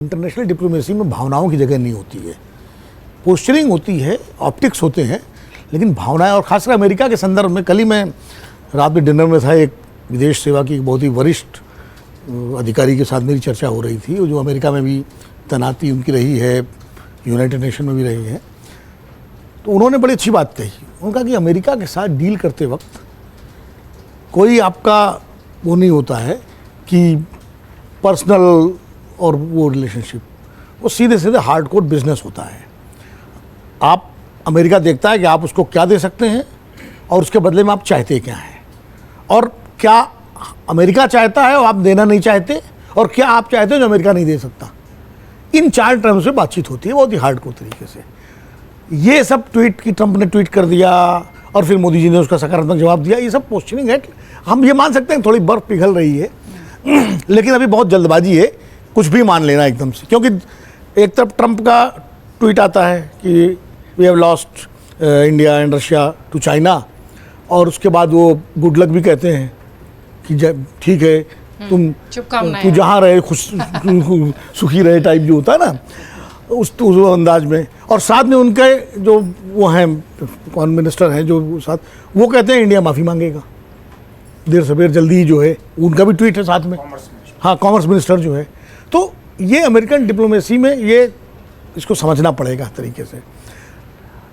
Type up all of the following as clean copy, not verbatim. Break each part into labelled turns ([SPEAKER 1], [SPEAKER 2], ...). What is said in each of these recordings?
[SPEAKER 1] International diplomacy में भावनाओं की जगह नहीं होती है। पोस्चरिंग होती है, ऑप्टिक्स होते हैं, लेकिन भावनाएं, और खासकर अमेरिका के संदर्भ में। कल ही मैं रात में डिनर में था, एक विदेश सेवा की एक बहुत ही वरिष्ठ अधिकारी के साथ मेरी चर्चा हो रही थी, जो अमेरिका में भी तैनाती उनकी रही है, यूनाइटेड नेशन में भी रही है। तो उन्होंने बड़ी अच्छी बात कही। उन्होंने कहा कि अमेरिका के साथ डील करते वक्त कोई आपका वो नहीं होता है कि पर्सनल और वो रिलेशनशिप, वो सीधे सीधे हार्डकोर बिजनेस होता है। आप अमेरिका देखता है कि आप उसको क्या दे सकते हैं और उसके बदले में आप चाहते क्या हैं, और क्या अमेरिका चाहता है और आप देना नहीं चाहते, और क्या आप चाहते हो जो अमेरिका नहीं दे सकता। इन चार टर्म्स में बातचीत होती है बहुत ही हार्डकोर तरीके से। ये सब ट्वीट की ट्रंप ने ट्वीट कर दिया और फिर मोदी जी ने उसका सकारात्मक जवाब दिया, ये सब पोस्चरिंग है। हम ये मान सकते हैं थोड़ी बर्फ पिघल रही है, लेकिन अभी बहुत जल्दबाजी है कुछ भी मान लेना एकदम से, क्योंकि एक तरफ ट्रंप का ट्वीट आता है कि we have lost India and Russia to China, और उसके बाद वो गुड लक भी कहते हैं कि ठीक है तू जहाँ रहे खुश सुखी रहे टाइप जो होता है ना, उस अंदाज में। और साथ में उनके जो वो हैं कौन मिनिस्टर हैं जो साथ, वो कहते हैं इंडिया माफ़ी मांगेगा देर सवेर जल्दी ही, जो है उनका भी ट्वीट है साथ में। हाँ, कॉमर्स मिनिस्टर जो है। तो ये अमेरिकन डिप्लोमेसी में ये इसको समझना पड़ेगा तरीके से।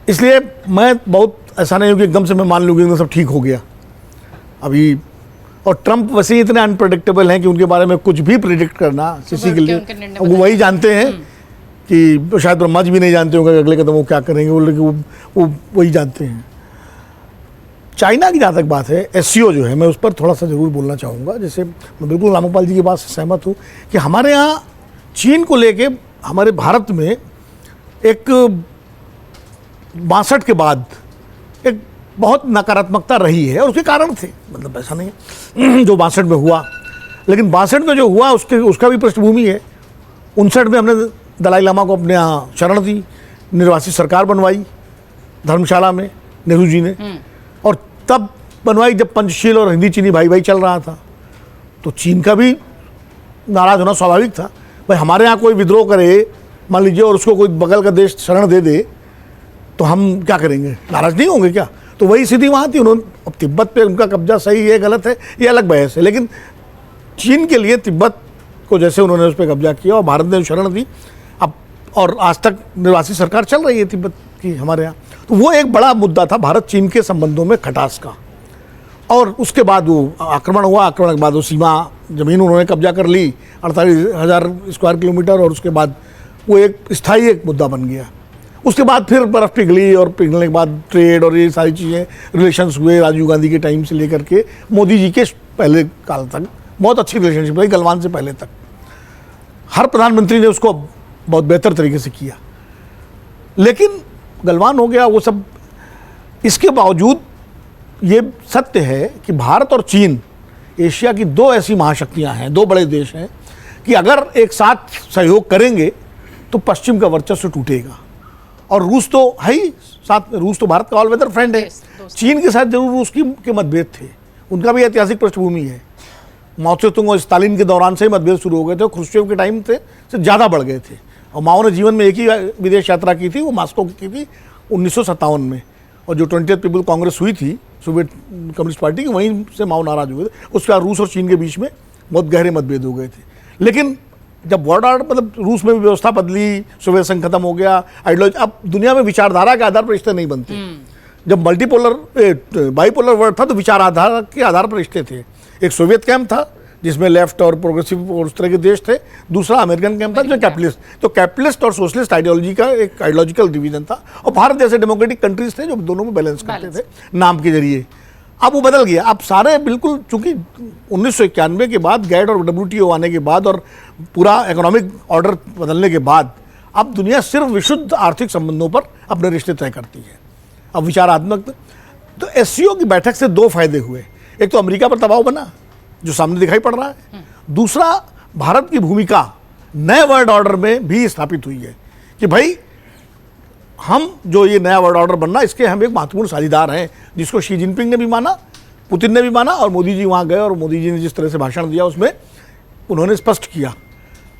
[SPEAKER 1] इसलिए मैं बहुत ऐसा नहीं हो कि एकदम से मैं मान लूँ कि एकदम सब ठीक हो गया अभी। और ट्रंप वैसे ही इतने अनप्रेडिक्टेबल हैं कि उनके बारे में कुछ भी प्रिडिक्ट करना किसी के लिए, वो वही जानते हैं कि शायद ब्रह्मा जी भी नहीं जानते होंगे अगले कदम वो क्या करेंगे, वो वही जानते हैं। चाइना की जहाँ तक बात है, एससीओ जो है, मैं उस पर थोड़ा सा ज़रूर बोलना चाहूँगा। जैसे मैं बिल्कुल रामपाल जी की बात से सहमत हूँ कि हमारे यहाँ चीन को लेके हमारे भारत में एक 62 के बाद एक बहुत नकारात्मकता रही है, और उसके कारण थे, मतलब ऐसा नहीं है जो 62 में हुआ, लेकिन 62 में जो हुआ उसका भी पृष्ठभूमि है। 59 में हमने दलाई लामा को अपने यहाँ शरण दी, निर्वासित सरकार बनवाई धर्मशाला में नेहरू जी ने, और तब बनवाई जब पंचशील और हिंदी चीनी भाई भाई चल रहा था। तो चीन का भी नाराज़ होना स्वाभाविक था। भाई हमारे यहाँ कोई विद्रोह करे मान लीजिए और उसको कोई बगल का देश शरण दे दे तो हम क्या करेंगे, नाराज़ नहीं होंगे क्या। तो वही स्थिति वहाँ थी। उन्होंने, अब तिब्बत पे उनका कब्जा सही है गलत है ये अलग बहस है, लेकिन चीन के लिए तिब्बत को जैसे उन्होंने उस पर कब्जा किया और भारत ने शरण दी, अब और आज तक निर्वासित सरकार चल रही है तिब्बत की हमारे यहाँ। तो वो एक बड़ा मुद्दा था भारत चीन के संबंधों में खटास का। और उसके बाद वो आक्रमण हुआ, आक्रमण के बाद वो सीमा ज़मीन उन्होंने कब्जा कर ली 48,000 स्क्वायर किलोमीटर, और उसके बाद वो एक स्थायी एक मुद्दा बन गया। उसके बाद फिर बर्फ़ पिघली, और पिघलने के बाद ट्रेड और ये सारी चीज़ें रिलेशंस हुए राजीव गांधी के टाइम से लेकर के मोदी जी के पहले काल तक बहुत अच्छी रिलेशनशिप रही, गलवान से पहले तक। हर प्रधानमंत्री ने उसको बहुत बेहतर तरीके से किया, लेकिन गलवान हो गया वो सब। इसके बावजूद ये सत्य है कि भारत और चीन एशिया की दो ऐसी महाशक्तियां हैं, दो बड़े देश हैं कि अगर एक साथ सहयोग करेंगे तो पश्चिम का वर्चस्व टूटेगा। और रूस तो है ही साथ में, रूस तो भारत का ऑल वेदर फ्रेंड है। चीन के साथ जरूर रूस के मतभेद थे, उनका भी ऐतिहासिक पृष्ठभूमि है। माओ त्से-तुंग और स्टालिन के दौरान से ही मतभेद शुरू हो गए थे, और खुश्चेव के टाइम से ज़्यादा बढ़ गए थे। और माओ ने जीवन में एक ही विदेश यात्रा की थी, वो मास्को की थी 1957 में, और जो 20th पीपल कांग्रेस हुई थी सोवियत कम्युनिस्ट पार्टी की, वहीं से माओ नाराज हुए थे। उसके बाद रूस और चीन के बीच में बहुत गहरे मतभेद हो गए थे। लेकिन जब वर्ल्ड ऑर्डर, मतलब रूस में भी व्यवस्था बदली, सोवियत संघ खत्म हो गया, आइडियोलॉजी, अब दुनिया में विचारधारा के आधार पर रिश्ते नहीं बनते। जब मल्टीपोलर बाईपोलर वर्ल्ड था तो विचार आधार के आधार पर रिश्ते थे। एक सोवियत कैंप था जिसमें लेफ्ट और प्रोग्रेसिव और उस तरह के देश थे, दूसरा अमेरिकन कैंप था जो कैपिटलिस्ट। तो कैपिटलिस्ट और सोशलिस्ट आइडियोलॉजी का एक आइडियोलॉजिकल डिवीजन था, और भारत जैसे डेमोक्रेटिक कंट्रीज थे जो दोनों में बैलेंस करते थे नाम के जरिए। अब वो बदल गया, अब सारे बिल्कुल, चूंकि 1991 के बाद गैट और WTO आने के बाद और पूरा इकोनॉमिक ऑर्डर बदलने के बाद अब दुनिया सिर्फ विशुद्ध आर्थिक संबंधों पर अपने रिश्ते तय करती है, अब विचारात्मक। तो एससीओ की बैठक से दो फायदे हुए। एक तो अमेरिका पर दबाव बना जो सामने दिखाई पड़ रहा है, दूसरा भारत की भूमिका नए वर्ल्ड ऑर्डर में भी स्थापित हुई है कि भाई हम जो ये नया वर्ल्ड ऑर्डर बनना, इसके हम एक महत्वपूर्ण साझेदार हैं, जिसको शी जिनपिंग ने भी माना, पुतिन ने भी माना, और मोदी जी वहाँ गए और मोदी जी ने जिस तरह से भाषण दिया उसमें उन्होंने स्पष्ट किया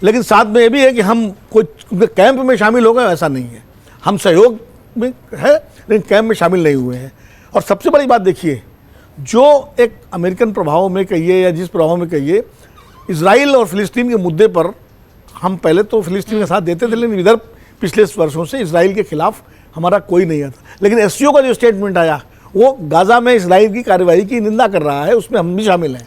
[SPEAKER 1] लेकिन साथ में ये भी है कि हम कोई कैंप में शामिल हो गए, ऐसा नहीं है। हम सहयोग में है लेकिन कैंप में शामिल नहीं हुए हैं। और सबसे बड़ी बात देखिए, जो एक अमेरिकन प्रभाव में कहिए या जिस प्रभाव में कहिए, इजराइल और फिलिस्तीन के मुद्दे पर हम पहले तो फिलिस्तीन का साथ देते थे, लेकिन इधर पिछले वर्षों से इजराइल के खिलाफ हमारा कोई नहीं आता। लेकिन एससीओ का जो स्टेटमेंट आया वो गाजा में इजराइल की कार्रवाई की निंदा कर रहा है, उसमें हम भी शामिल हैं।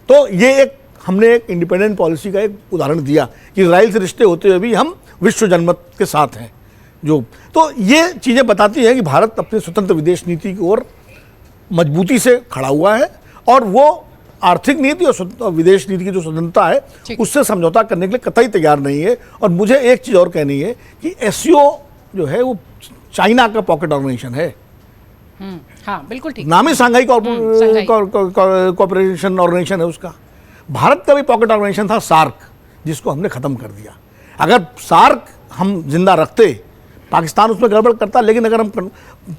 [SPEAKER 1] तो ये एक हमने एक इंडिपेंडेंट पॉलिसी का एक उदाहरण दिया कि इजराइल से रिश्ते होते हुए भी हम विश्व जनमत के साथ हैं। जो तो ये चीज़ें बताती हैं कि भारत अपनी स्वतंत्र विदेश नीति की ओर मजबूती से खड़ा हुआ है, और वो आर्थिक नीति और विदेश नीति की जो स्वतंत्रता है उससे समझौता करने के लिए कतई तैयार नहीं है। और मुझे एक चीज़ और कहनी है कि एससीओ जो है वो चाइना का पॉकेट ऑर्गेनाइजेशन है।
[SPEAKER 2] हाँ, बिल्कुल ठीक।
[SPEAKER 1] नाम ही शंघाई कोऑपरेशन ऑर्गेनाइजेशन है उसका। भारत का भी पॉकेट ऑर्गेनाइजेशन था सार्क, जिसको हमने ख़त्म कर दिया। अगर सार्क हम जिंदा रखते, पाकिस्तान उसमें गड़बड़ करता, लेकिन अगर हम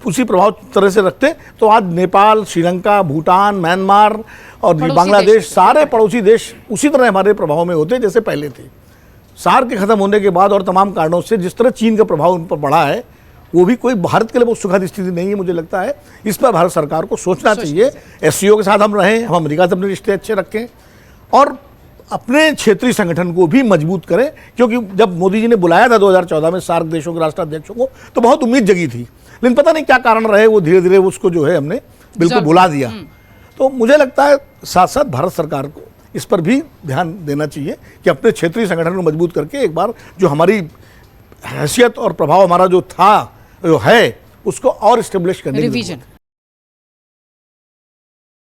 [SPEAKER 1] उसी प्रभाव तरह से रखते तो आज नेपाल, श्रीलंका, भूटान, म्यांमार और बांग्लादेश, सारे पड़ोसी देश उसी तरह हमारे प्रभाव में होते जैसे पहले थे। सार्क के ख़त्म होने के बाद और तमाम कारणों से जिस तरह चीन का प्रभाव उन पर बढ़ा है, वो भी कोई भारत के लिए बहुत सुखद स्थिति नहीं है। मुझे लगता है इस पर भारत सरकार को सोचना चाहिए। एससीओ के साथ हम रहें, हम अमेरिका से अपने रिश्ते अच्छे रखें और अपने क्षेत्रीय संगठन को भी मजबूत करें। क्योंकि जब मोदी जी ने बुलाया था 2014 में सार्क देशों के राष्ट्राध्यक्षों को, तो बहुत उम्मीद जगी थी, लेकिन पता नहीं क्या कारण रहे, वो धीरे धीरे उसको जो है हमने बिल्कुल भुला दिया। तो मुझे लगता है साथ साथ भारत सरकार को इस पर भी ध्यान देना चाहिए कि अपने क्षेत्रीय संगठन को मजबूत करके एक बार जो हमारी हैसियत और प्रभाव हमारा जो था, जो है, उसको और इस्टेब्लिश करने की
[SPEAKER 2] रिवीजन